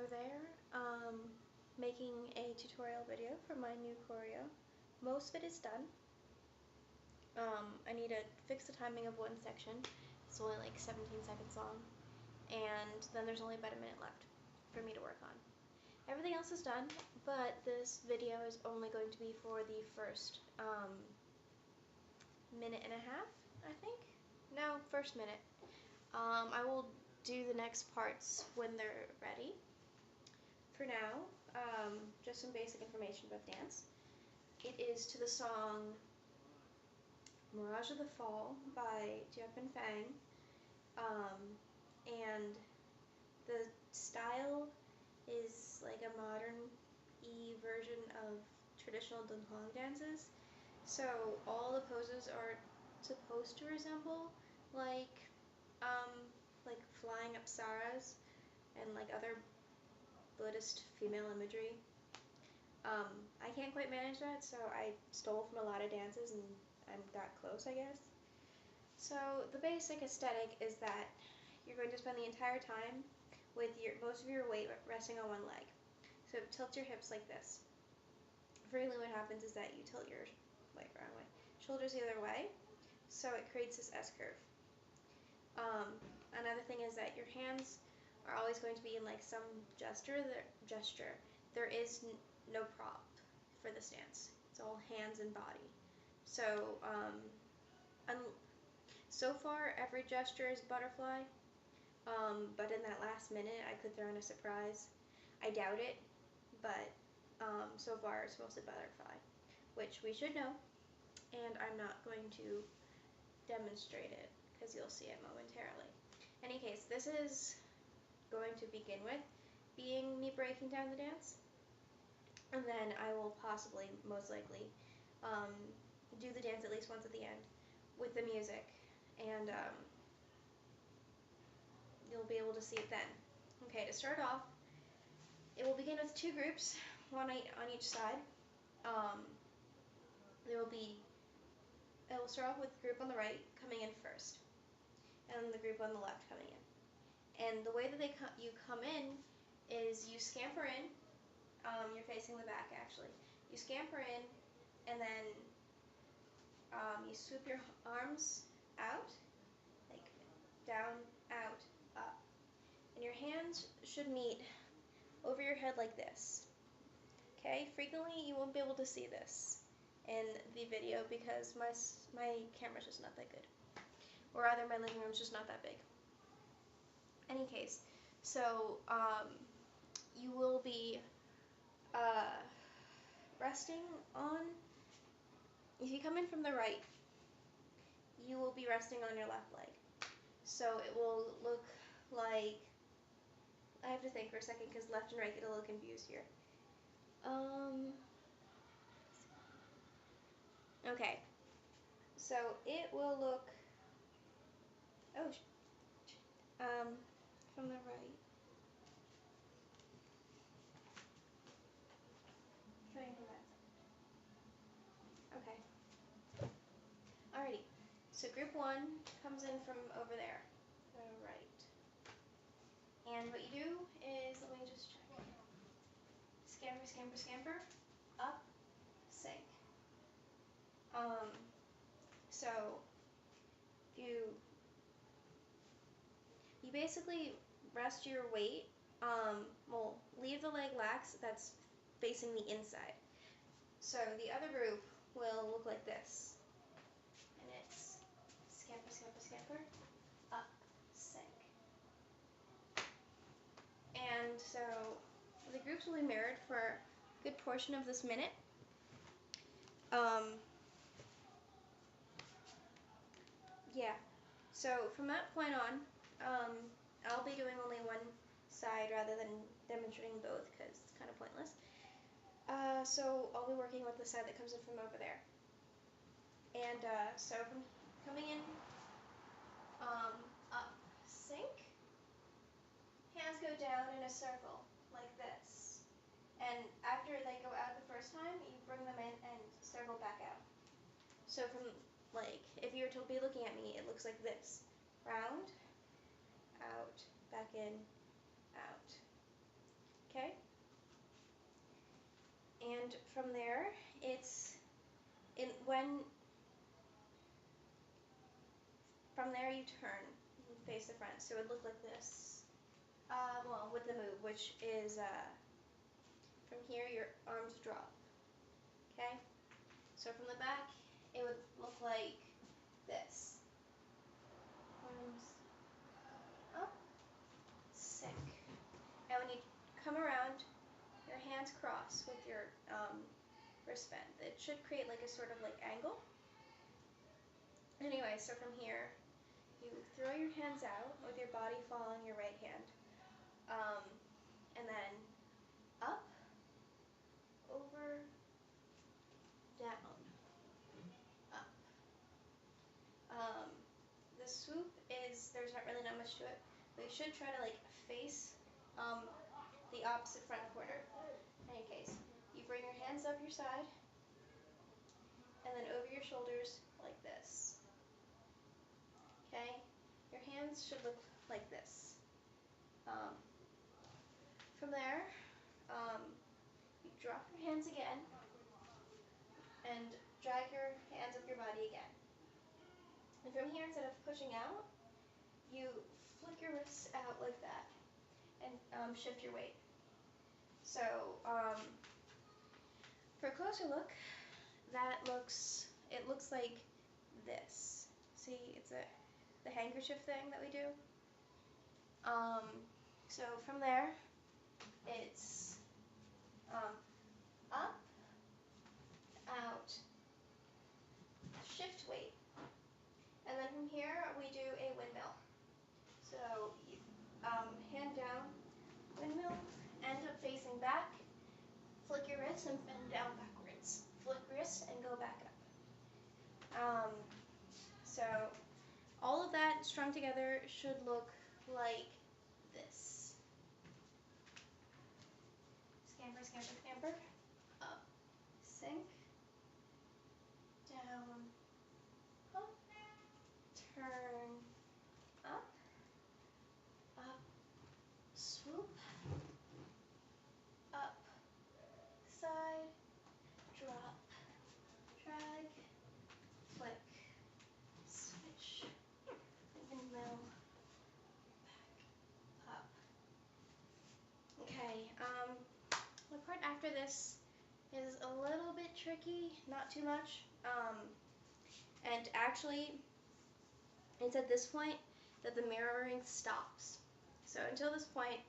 over there making a tutorial video for my new choreo. Most of it is done. I need to fix the timing of one section. It's only like 17 seconds long, and then there's only about a minute left for me to work on. Everything else is done, but this video is only going to be for the first minute and a half, I think? No, first minute. I will do the next parts when they're ready. For now, just some basic information about dance. It is to the song Mirage of the Fall by Jeff and Fang, and the style is like a modern-y version of traditional Dunhuang dances. So all the poses are supposed to resemble like flying apsaras and like other Buddhist female imagery. I can't quite manage that, so I stole from a lot of dances and I'm that close, I guess. So the basic aesthetic is that you're going to spend the entire time with most of your weight resting on one leg. So tilt your hips like this. Frequently what happens is that you tilt your shoulders the other way, so it creates this S-curve. Another thing is that your hands are always going to be in like some gesture. There is no prop for this dance. It's all hands and body. So so far every gesture is butterfly, but in that last minute I could throw in a surprise. I doubt it, but so far it's mostly butterfly, which we should know, and I'm not going to demonstrate it because you'll see it momentarily. In any case, this is going to begin with being me breaking down the dance, and then I will possibly, most likely, do the dance at least once at the end with the music, and you'll be able to see it then. Okay, to start off, it will begin with two groups, one on each side. It will start off with the group on the right coming in first, and then the group on the left coming in. And the way that you come in is you scamper in. You're facing the back, actually. You scamper in, and then you swoop your arms out, like down, out, up. And your hands should meet over your head like this. Okay? Frequently, you won't be able to see this in the video because my camera's just not that good. Or rather, my living room's just not that big. Any case, so you will be resting on, if you come in from the right, you will be resting on your left leg. So it will look like, I have to think for a second because left and right get a little confused here. Okay, so it will look, from the right. Trying from that side. Okay. Alrighty. So group one comes in from over there, the right. And what you do is, let me just check. Scamper, scamper, scamper, up, sink. So you basically rest your weight, well, leave the leg lax that's facing the inside. So the other group will look like this. And it's scamper, scamper, scamper, up, sink. And so the groups will be mirrored for a good portion of this minute. Yeah, so from that point on, I'll be doing only one side rather than demonstrating both because it's kind of pointless. So I'll be working with the side that comes in from over there. And so from coming in, up, sink, hands go down in a circle like this. And after they go out the first time, you bring them in and circle back out. So from, like, if you were to be looking at me, it looks like this. Round, out, back in, out. And from there, from there you turn and face the front. So it would look like this. Well, with the move, which is from here your arms drop. Okay? So from the back, it would look like this. Arms up, sink. And when you come around, your hands cross with your wristband. It should create like a sort of like angle. Anyway, so from here, you throw your hands out with your body following your right hand. And then up, over, down, up. The swoop there's not really that much to it, but you should try to like face the opposite front corner. In any case, you bring your hands up your side, and then over your shoulders like this. Okay? Your hands should look like this. From there, you drop your hands again, and drag your hands up your body again. And from here, instead of pushing out, you flick your wrists out like that, and shift your weight. So, for a closer look, it looks like this. See, it's the handkerchief thing that we do. So from there, it's up, out, shift weight. And then from here, we do a windmill. So you, hand down, windmill, end up facing back, flick your wrist and bend down backwards. Flick wrist and go back up. So all of that strung together should look like this. Scamper, scamper, scamper. Up, sink, down, up, turn, up, up, swoop, up, side, drop, drag, flick, switch, windmill, back, up. Okay, the part after this is a little bit tricky, not too much. And actually, it's at this point that the mirroring stops. So until this point,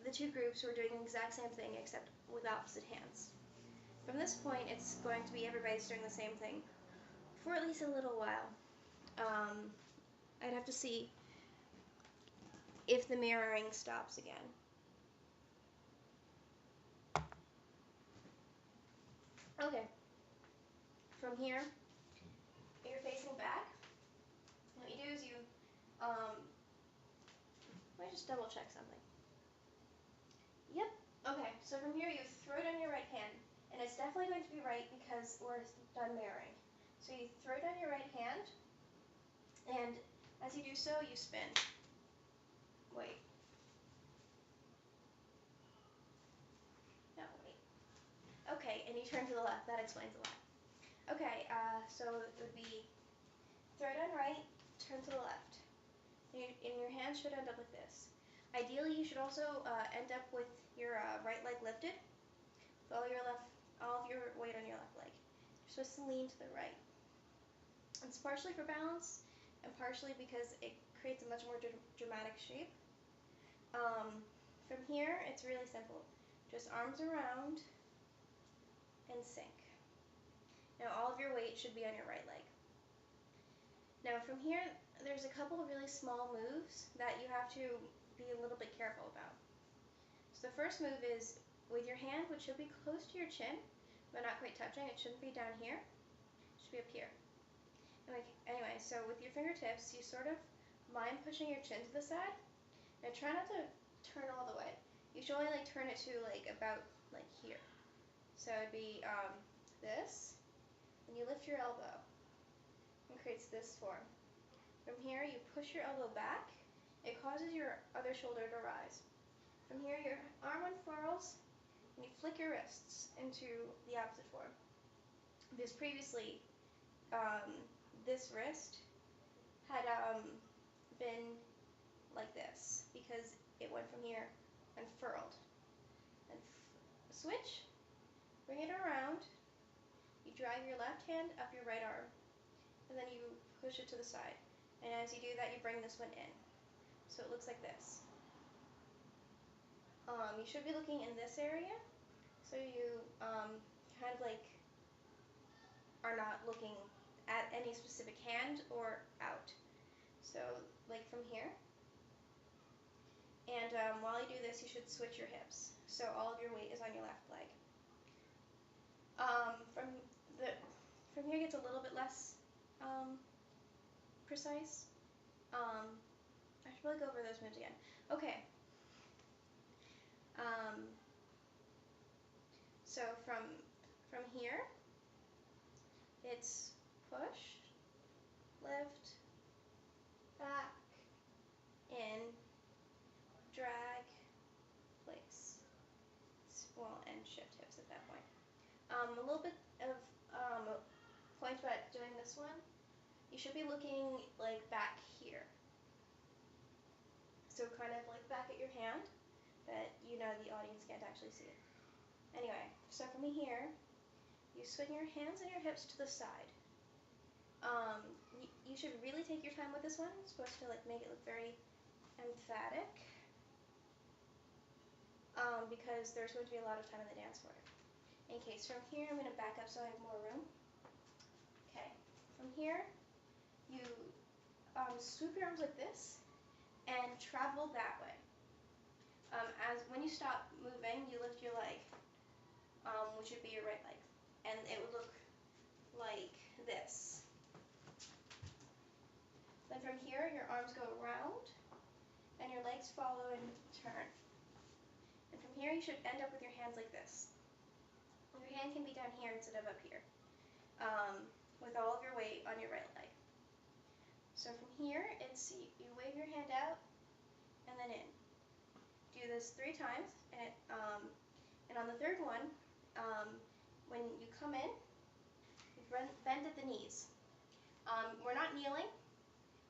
the two groups were doing the exact same thing except with opposite hands. From this point, it's going to be everybody's doing the same thing for at least a little while. I'd have to see if the mirroring stops again. Okay. From here, you're facing back. What you do is let me just double check something. Yep. Okay, so from here you throw down your right hand, and it's definitely going to be right because we're done mirroring. So you throw down your right hand, and as you do so, you spin. Wait. No, wait. Okay, and you turn to the left. That explains a lot. Okay, so it would be throw down right, turn to the left. And your hand should end up like this. Ideally, you should also end up with your right leg lifted, with all of your weight on your left leg. You're supposed to lean to the right. It's partially for balance, and partially because it creates a much more dramatic shape. From here, it's really simple. Just arms around and sink. Now all of your weight should be on your right leg. Now from here, there's a couple of really small moves that you have to be a little bit careful about. So the first move is with your hand, which should be close to your chin, but not quite touching. It shouldn't be down here. It should be up here. Anyway, so with your fingertips, you sort of mind pushing your chin to the side. Now try not to turn all the way. You should only like turn it to like about like here. So it'd be this, and you lift your elbow, and creates this form. From here, you push your elbow back. It causes your other shoulder to rise. From here, your arm unfurls, and you flick your wrists into the opposite form. Because previously, this wrist had been like this because it went from here and furled. And switch, bring it around, you drag your left hand up your right arm, and then you push it to the side. And as you do that, you bring this one in. So it looks like this. You should be looking in this area, so you kind of like are not looking at any specific hand or out. So like from here. And while you do this, you should switch your hips. So all of your weight is on your left leg. From here it gets a little bit less precise. I should probably go over those moves again. Okay. So from here, it's push, lift, back, in, drag, place. Well, and shift hips at that point. A little bit of point about doing this one. You should be looking like back here. So kind of like back at your hand, but you know the audience can't actually see it. Anyway, so from here, you swing your hands and your hips to the side. You should really take your time with this one. It's supposed to like make it look very emphatic, because there's going to be a lot of time in the dance for it. In case from here, I'm going to back up so I have more room. Okay, from here, you swoop your arms like this and travel that way. As when you stop moving, you lift your leg, which would be your right leg, and it would look like this. Then from here, your arms go around, and your legs follow and turn. And from here, you should end up with your hands like this. Your hand can be down here instead of up here, with all of your weight on your right leg. So from here, it's you wave your hand out, and then in. Do this 3 times, and on the third one, when you come in, you bend at the knees. We're not kneeling.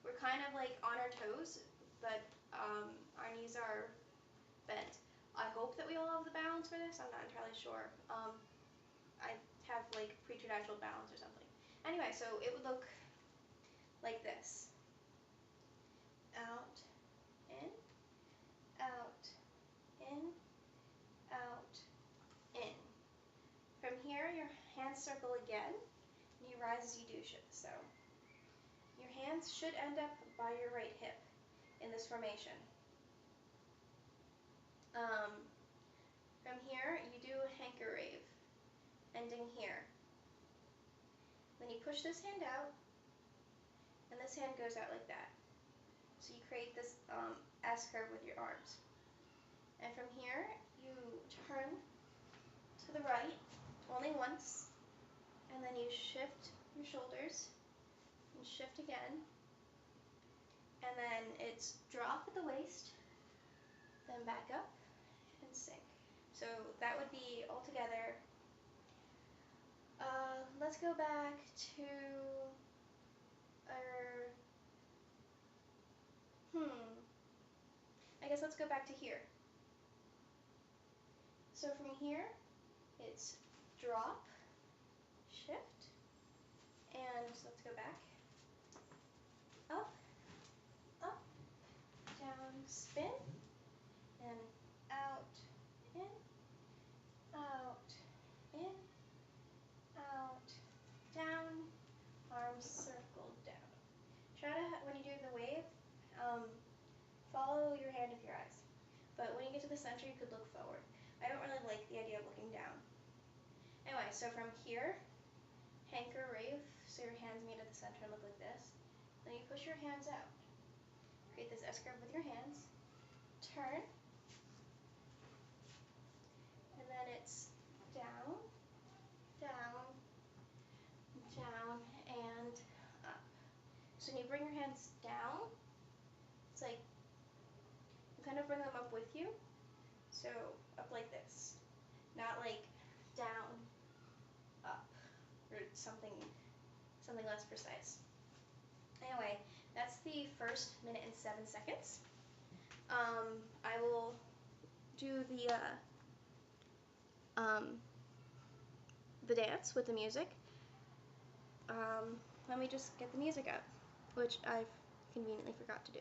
We're kind of like on our toes, but our knees are bent. I hope that we all have the balance for this. I'm not entirely sure. I have like preternatural balance or something. Anyway, so it would look like this. Out, in, out, in, out, in. From here, your hands circle again, and you rise as you do so. Your hands should end up by your right hip in this formation. From here, you do a hanker rave, ending here. Then you push this hand out, and this hand goes out like that. So you create this S curve with your arms. And from here, you turn to the right only once, and then you shift your shoulders, and shift again, and then it's drop at the waist, then back up, and sink. So that would be all together. Let's go back to our, I guess let's go back to here. So from here, it's drop, shift, and let's go back. Up, up, down, spin, and out, in, out, in, out, down, arms circled down. Try to, when you do the wave, follow your hand with your eyes. But when you get to the center, you could look forward. I don't really like the idea of looking down. Anyway, so from here, hanker rave, so your hands meet at the center and look like this. Then you push your hands out. Create this S curve with your hands. Turn. And then it's down, down, down, and up. So when you bring your hands down, it's like you kind of bring them up with you. So up like this. not like down, up, or something less precise. Anyway, that's the first minute and 7 seconds. I will do the dance with the music. Let me just get the music up, which I conveniently forgot to do.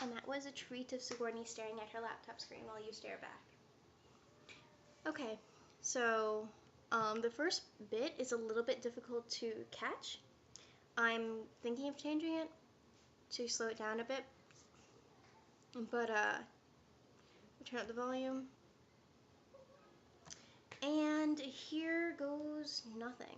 And that was a treat of Sigourney staring at her laptop screen while you stare back. Okay, so the first bit is a little bit difficult to catch. I'm thinking of changing it to slow it down a bit, but turn up the volume. And here goes nothing.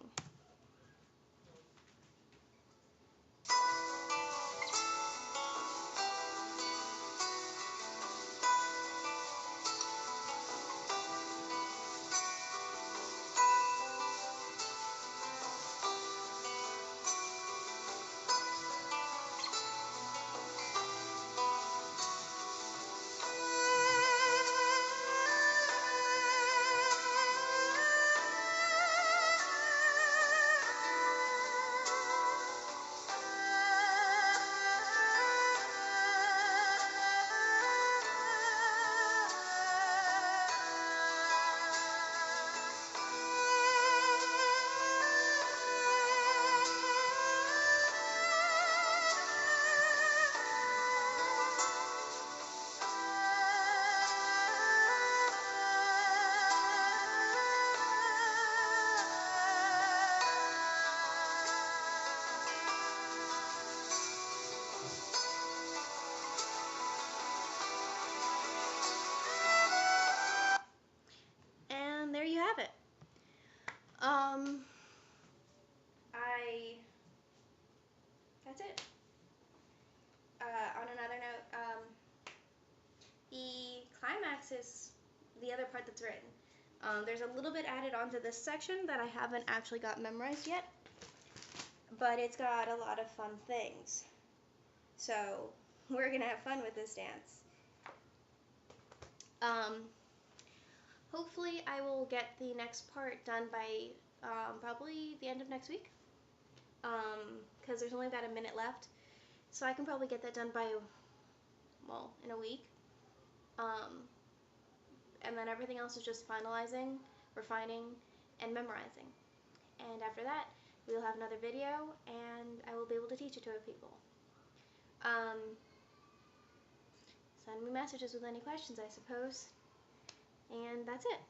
And there you have it. That's it. On another note, the climax is the other part that's written. There's a little bit added onto this section that I haven't actually got memorized yet, but it's got a lot of fun things. So we're gonna have fun with this dance. Hopefully I will get the next part done by probably the end of next week, because there's only about a minute left, so I can probably get that done by, well, in a week. And then everything else is just finalizing, refining, and memorizing. And after that, we'll have another video, and I will be able to teach it to other people. Send me messages with any questions, I suppose. And that's it.